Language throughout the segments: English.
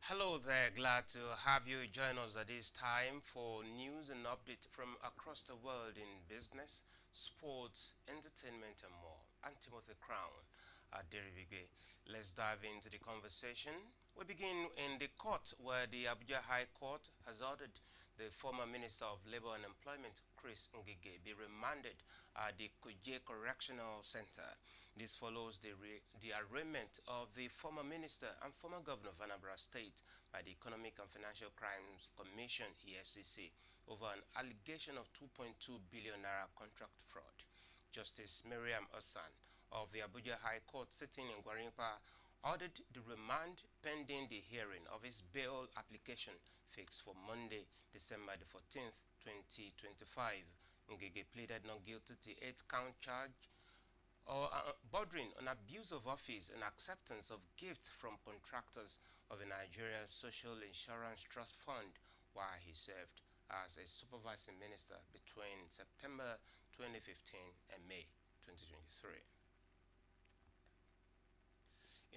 Hello there, glad to have you join us at this time for news and update from across the world in business, sports, entertainment and more. I'm Timothy Crown at Deribigbe. Let's dive into the conversation. We begin in the court where the Abuja High Court has ordered the former Minister of Labour and Employment, Chris Ngige, be remanded at the Kuje Correctional Center. This follows the arraignment of the former minister and former governor of Anambra State by the Economic and Financial Crimes Commission (EFCC) over an allegation of 2.2 billion naira contract fraud. Justice Miriam Ossan of the Abuja High Court sitting in Gwarinpa ordered the remand pending the hearing of his bail application fixed for Monday, December the 14th, 2025. Ngige pleaded not guilty to 8-count charge or bordering on abuse of office and acceptance of gifts from contractors of the Nigerian Social Insurance Trust Fund while he served as a supervising minister between September 2015 and May 2023.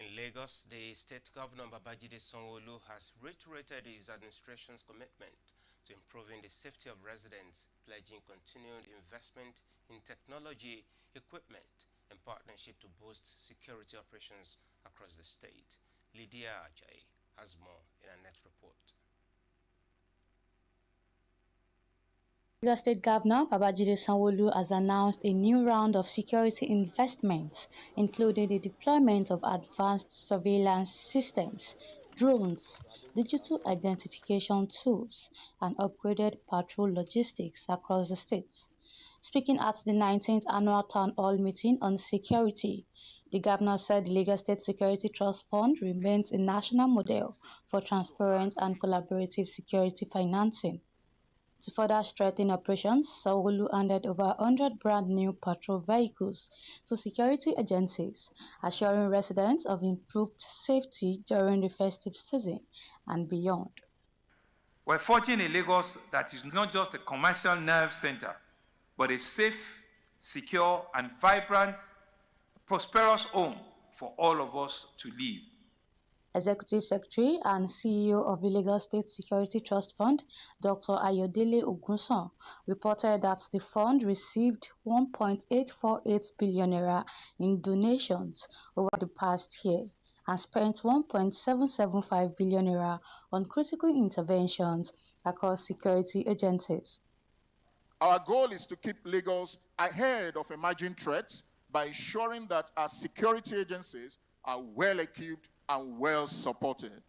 In Lagos, the state governor Babajide Sanwo-Olu has reiterated his administration's commitment to improving the safety of residents, pledging continued investment in technology, equipment, and partnership to boost security operations across the state. Lydia Ajayi has more in our next report. Lagos State Governor Babajide Sanwo-Olu has announced a new round of security investments, including the deployment of advanced surveillance systems, drones, digital identification tools, and upgraded patrol logistics across the state. Speaking at the 19th Annual Town Hall Meeting on Security, the governor said the Lagos State Security Trust Fund remains a national model for transparent and collaborative security financing. To further strengthen operations, Sanwo-Olu handed over 100 brand-new patrol vehicles to security agencies, assuring residents of improved safety during the festive season and beyond. We're forging a Lagos that is not just a commercial nerve center, but a safe, secure, and vibrant, prosperous home for all of us to live. Executive Secretary and CEO of the Lagos State Security Trust Fund, Dr. Ayodele Ogunson, reported that the fund received 1.848 billion naira in donations over the past year and spent 1.775 billion naira on critical interventions across security agencies. Our goal is to keep Lagos ahead of emerging threats by ensuring that our security agencies are well equipped and well supported.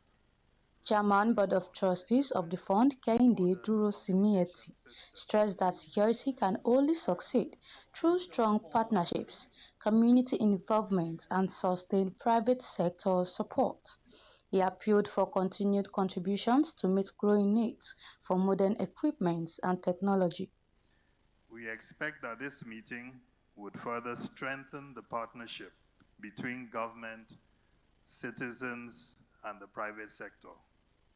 Chairman Board of Trustees of the fund, Kehinde Duro-Simieti, stressed that security can only succeed through strong partnerships, community involvement, and sustained private sector support. He appealed for continued contributions to meet growing needs for modern equipment and technology. We expect that this meeting would further strengthen the partnership between government, citizens, and the private sector.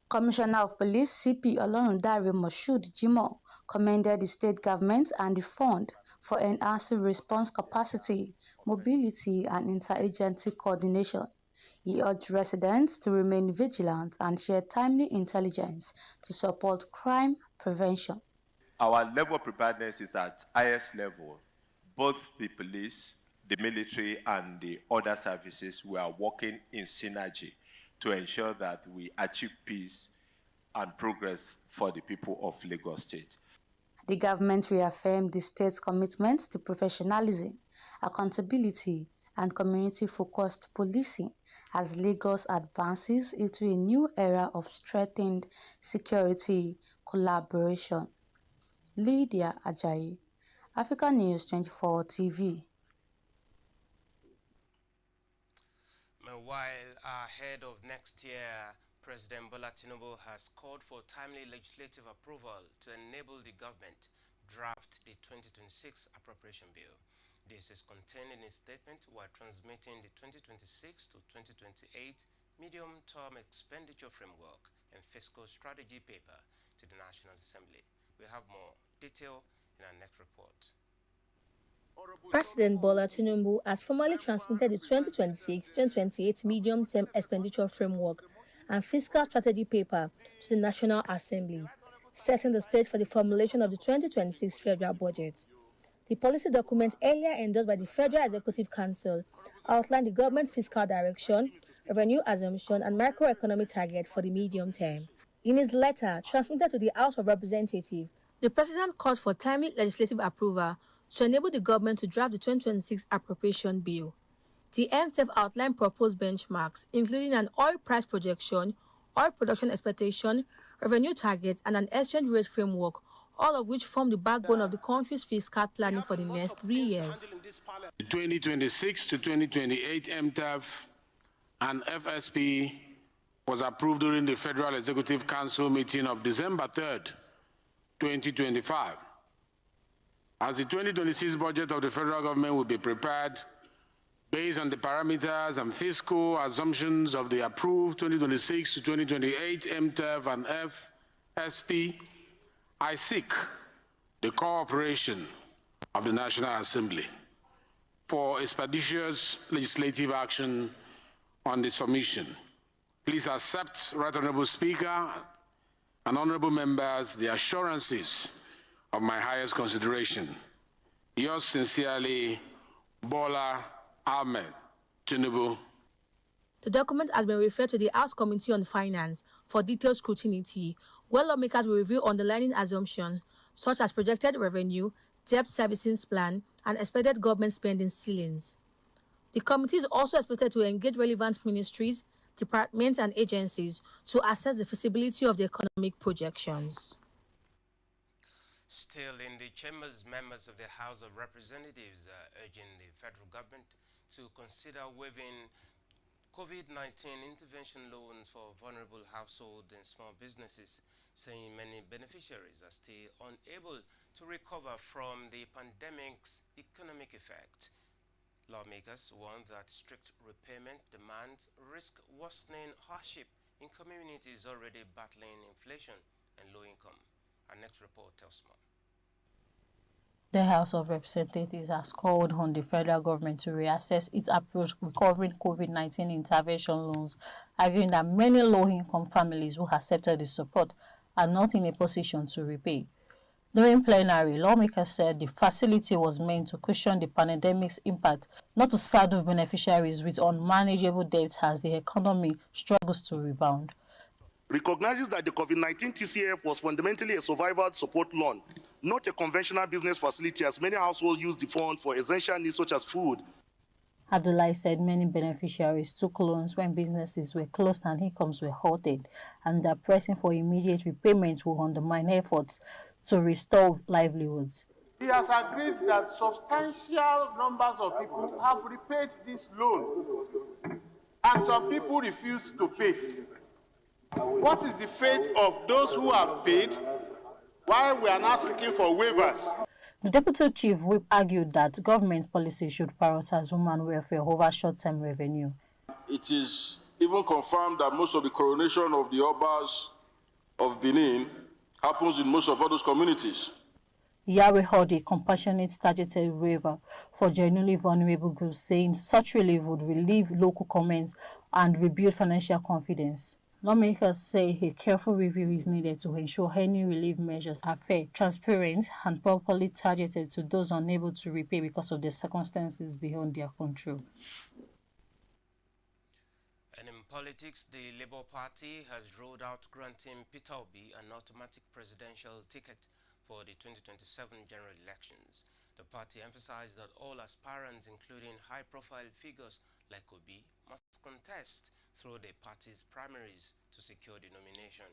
Commissioner of Police CP Olorundare Moshood Jimoh commended the state government and the fund for enhancing response capacity, mobility, and interagency coordination. He urged residents to remain vigilant and share timely intelligence to support crime prevention. Our level of preparedness is at highest level. Both the police, the military, and the other services, we are working in synergy to ensure that we achieve peace and progress for the people of Lagos State. The government reaffirmed the state's commitment to professionalism, accountability, and community-focused policing as Lagos advances into a new era of strengthened security collaboration. Lydia Ajayi, Africa News 24 TV. Meanwhile, ahead of next year President Bola TINUBU has called for timely legislative approval to enable the government draft the 2026 appropriation bill. This is contained in his statement while transmitting the 2026 to 2028 medium-term expenditure framework and fiscal strategy paper to the National Assembly. We have more detail in our next report. President Bola Tinubu has formally transmitted the 2026-2028 medium-term expenditure framework and fiscal strategy paper to the National Assembly, setting the stage for the formulation of the 2026 federal budget. The policy document, earlier endorsed by the Federal Executive Council, outlined the government's fiscal direction, revenue assumption, and macroeconomic target for the medium term. In his letter transmitted to the House of Representatives, the President called for timely legislative approval to enable the government to draft the 2026 appropriation bill. The MTEF outlined proposed benchmarks, including an oil price projection, oil production expectation, revenue targets, and an exchange rate framework, all of which form the backbone of the country's fiscal planning for the next 3 years. The 2026 to 2028 MTEF and FSP was approved during the Federal Executive Council meeting of December 3rd, 2025. As the 2026 budget of the federal government will be prepared based on the parameters and fiscal assumptions of the approved 2026 to 2028 MTEF and FSP, I seek the cooperation of the National Assembly for expeditious legislative action on the submission. Please accept, Right Honorable Speaker and honorable members, the assurances of my highest consideration. Yours sincerely, Bola Ahmed Tinubu. The document has been referred to the House Committee on Finance for detailed scrutiny, where lawmakers will review underlying assumptions such as projected revenue, debt servicing plan, and expected government spending ceilings. The committee is also expected to engage relevant ministries, departments, and agencies to assess the feasibility of the economic projections. Still in the chambers, members of the House of Representatives are urging the federal government to consider waiving COVID-19 intervention loans for vulnerable households and small businesses, saying many beneficiaries are still unable to recover from the pandemic's economic effect. Lawmakers warn that strict repayment demands risk worsening hardship in communities already battling inflation and low income. Our next report tells more. The House of Representatives has called on the federal government to reassess its approach recovering COVID-19 intervention loans, arguing that many low-income families who accepted the support are not in a position to repay. During plenary, lawmakers said the facility was meant to cushion the pandemic's impact, not to saddle beneficiaries with unmanageable debt as the economy struggles to rebound. Recognizes that the COVID-19 TCF was fundamentally a survival support loan, not a conventional business facility, as many households use the fund for essential needs such as food. Abdullahi said many beneficiaries took loans when businesses were closed and incomes were halted, and that pressing for immediate repayment will undermine efforts to restore livelihoods. He has agreed that substantial numbers of people have repaid this loan, and some people refused to pay. What is the fate of those who have paid, while we are now seeking for waivers? The Deputy Chief Whip argued that government policy should prioritize human welfare over short-term revenue. It is even confirmed that most of the coronation of the Obas of Benin happens in most of all those communities. Yahweh held a compassionate targeted waiver for genuinely vulnerable groups, saying such relief would relieve local comments and rebuild financial confidence. Lawmakers say a careful review is needed to ensure any relief measures are fair, transparent, and properly targeted to those unable to repay because of the circumstances beyond their control. And in politics, the Labour Party has rolled out granting Peter Obi an automatic presidential ticket for the 2027 general elections. The party emphasized that all aspirants, including high-profile figures like Obi, must contest through the party's primaries to secure the nomination.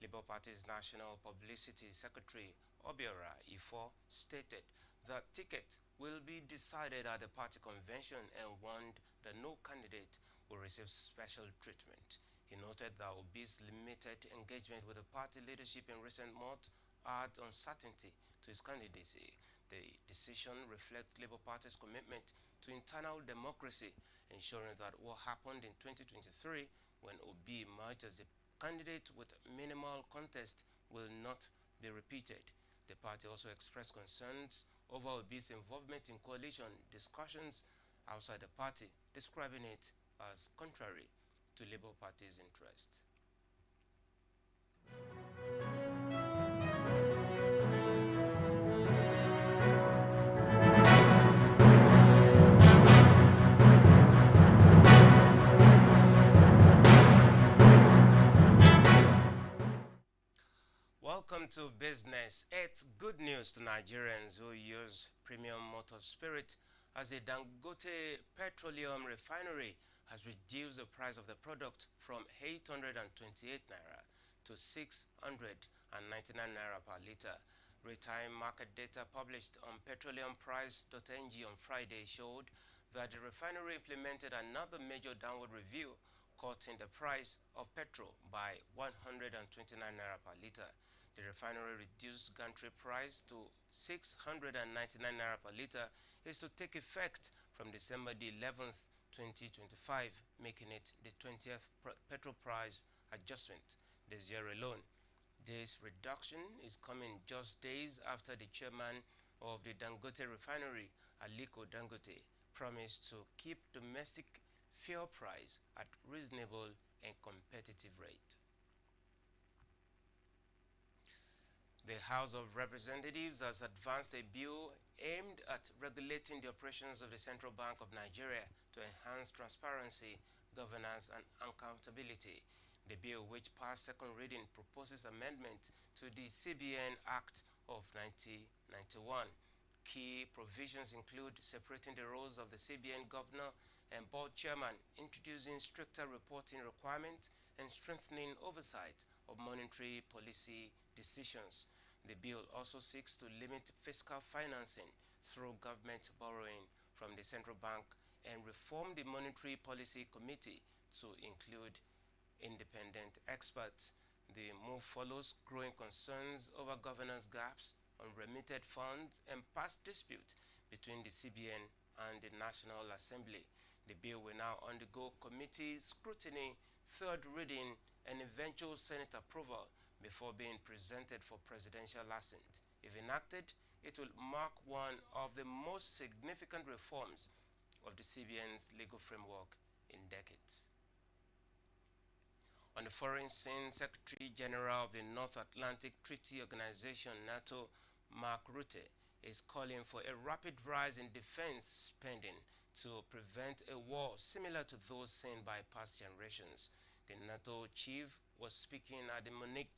Labour Party's National Publicity Secretary Obiora Ifo stated that ticket will be decided at the party convention and warned that no candidate will receive special treatment. He noted that Obi's limited engagement with the party leadership in recent months adds uncertainty to his candidacy. The decision reflects Labour Party's commitment to internal democracy, ensuring that what happened in 2023 when Obi emerged as a candidate with minimal contest will not be repeated. The party also expressed concerns over Obi's involvement in coalition discussions outside the party, describing it as contrary to Labour Party's interests. Welcome to business. It's good news to Nigerians who use premium motor spirit as a Dangote petroleum refinery has reduced the price of the product from 828 naira to 699 naira per liter. Real-time market data published on petroleumprice.ng on Friday showed that the refinery implemented another major downward review, cutting the price of petrol by 129 naira per liter. The refinery reduced gantry price to 699 naira per liter is to take effect from December the 11th, 2025, making it the 20th petrol price adjustment this year alone. This reduction is coming just days after the chairman of the Dangote refinery, Aliko Dangote, promised to keep domestic fuel price at reasonable and competitive rate. The House of Representatives has advanced a bill aimed at regulating the operations of the Central Bank of Nigeria to enhance transparency, governance, and accountability. The bill, which passed second reading, proposes amendment to the CBN Act of 1991. Key provisions include separating the roles of the CBN governor and board chairman, introducing stricter reporting requirements, and strengthening oversight of monetary policy decisions. The bill also seeks to limit fiscal financing through government borrowing from the central bank and reform the Monetary Policy Committee to include independent experts. The move follows growing concerns over governance gaps, unremitted funds, and past dispute between the CBN and the National Assembly. The bill will now undergo committee scrutiny, third reading, and eventual Senate approval before being presented for presidential assent. If enacted, it will mark one of the most significant reforms of the CBN's legal framework in decades. On the foreign scene, Secretary General of the North Atlantic Treaty Organization, NATO, Mark Rutte, is calling for a rapid rise in defense spending to prevent a war similar to those seen by past generations. The NATO chief was speaking at the Munich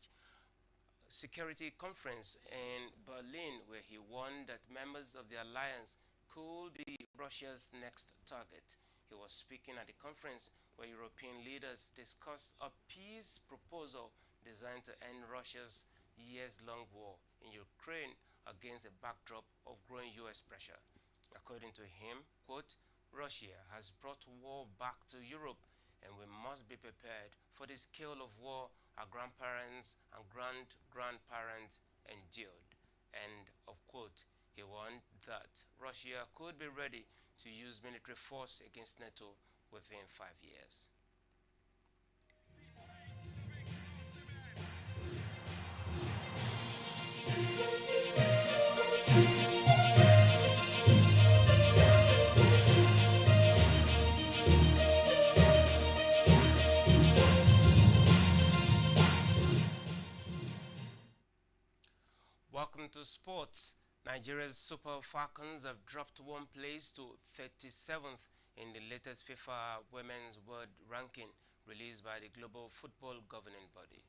Security Conference in Berlin, where he warned that members of the alliance could be Russia's next target. He was speaking at the conference where European leaders discussed a peace proposal designed to end Russia's years-long war in Ukraine against a backdrop of growing U.S. pressure. According to him, quote, Russia has brought war back to Europe, and we must be prepared for the scale of war our grandparents and grandparents endured, end of quote. He warned that Russia could be ready to use military force against NATO within 5 years. Welcome to sports. Nigeria's Super Falcons have dropped one place to 37th in the latest FIFA Women's World Ranking released by the Global Football Governing Body.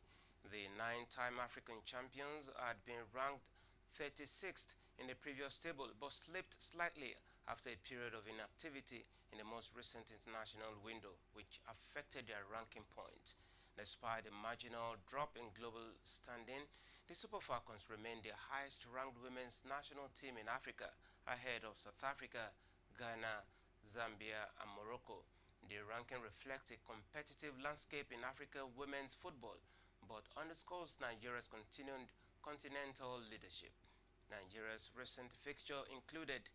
The 9-time African champions had been ranked 36th in the previous table but slipped slightly after a period of inactivity in the most recent international window, which affected their ranking points. Despite a marginal drop in global standing, the Super Falcons remain the highest-ranked women's national team in Africa, ahead of South Africa, Ghana, Zambia, and Morocco. The ranking reflects a competitive landscape in African women's football, but underscores Nigeria's continued continental leadership. Nigeria's recent fixture included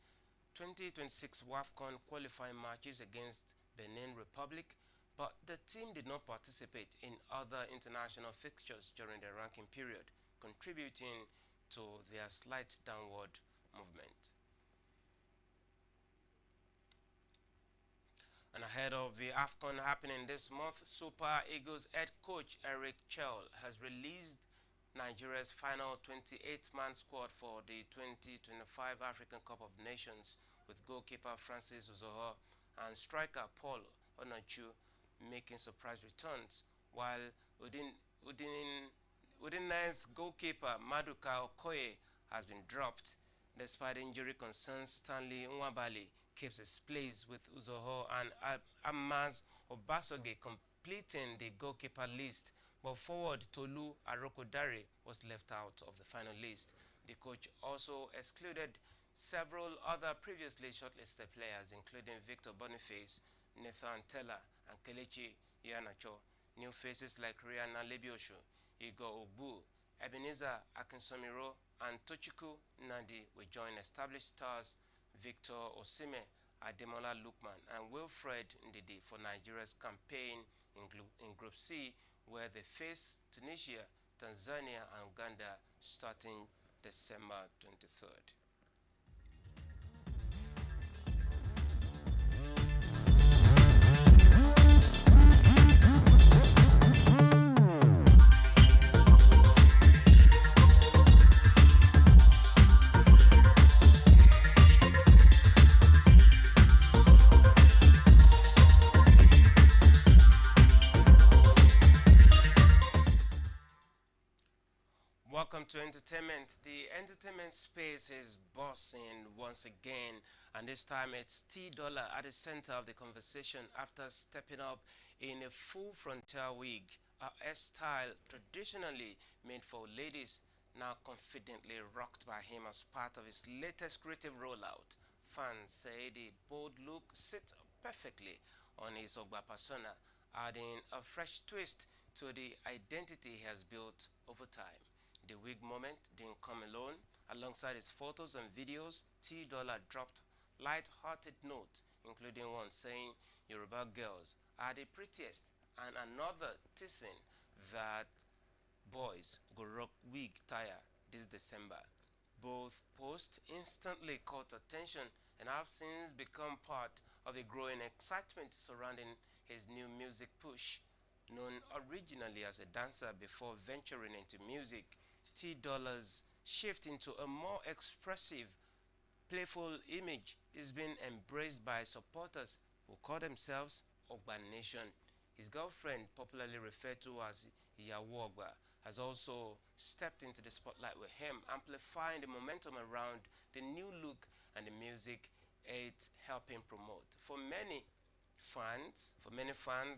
2026 AFCON qualifying matches against Benin Republic, but the team did not participate in other international fixtures during the ranking period, contributing to their slight downward movement. And ahead of the AFCON happening this month, Super Eagles head coach Chelle has released Nigeria's final 28-man squad for the 2025 African Cup of Nations, with goalkeeper Francis Uzoho and striker Paul Onuachu making surprise returns, while Udinese goalkeeper Maduka Okoye has been dropped. Despite injury concerns, Stanley Nwabali keeps his place with Uzoho and Amaz Obasoge completing the goalkeeper list, but forward Tolu Arokodare was left out of the final list. The coach also excluded several other previously shortlisted players, including Victor Boniface, Nathan Teller, and Kelechi Iheanacho. New faces like Rihanna Lebioshu, Igor Ogbu, Ebenezer Akinsomiro, and Tochukwu Nadi will join established stars Victor Osimhen, Ademola Lookman, and Wilfred Ndidi for Nigeria's campaign in Group C, where they face Tunisia, Tanzania, and Uganda starting December 23rd. Welcome to entertainment. The entertainment space is buzzing once again, and this time it's T-Dollar at the center of the conversation after stepping up in a full frontal wig, a hairstyle traditionally made for ladies, now confidently rocked by him as part of his latest creative rollout. Fans say the bold look sits perfectly on his Ogba persona, adding a fresh twist to the identity he has built over time. The wig moment didn't come alone. Alongside his photos and videos, T-Dollar dropped light-hearted notes, including one saying Yoruba girls are the prettiest, and another teasing that boys go rock wig tire this December. Both posts instantly caught attention and have since become part of a growing excitement surrounding his new music push. Known originally as a dancer before venturing into music, T-Dollar's shift into a more expressive, playful image is being embraced by supporters who call themselves Ogba Nation. His girlfriend, popularly referred to as Iyawo Ogba, has also stepped into the spotlight with him, amplifying the momentum around the new look and the music it's helping promote. For many fans,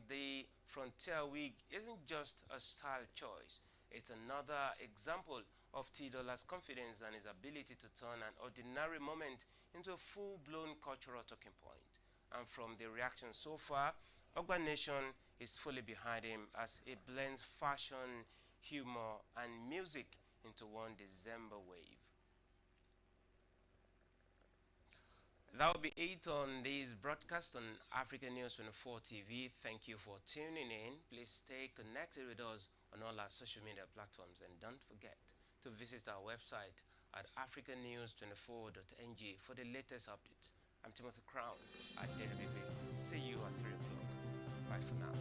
the frontier wig isn't just a style choice. It's another example of T-Dollar's confidence and his ability to turn an ordinary moment into a full-blown cultural talking point. And from the reaction so far, Ogba Nation is fully behind him as he blends fashion, humor, and music into one December wave. That will be it on this broadcast on African News 24 TV. Thank you for tuning in. Please stay connected with us on all our social media platforms, and don't forget to visit our website at africannews24.ng for the latest updates. I'm Timothy Crown at Daily. See you at 3 o'clock. Bye for now.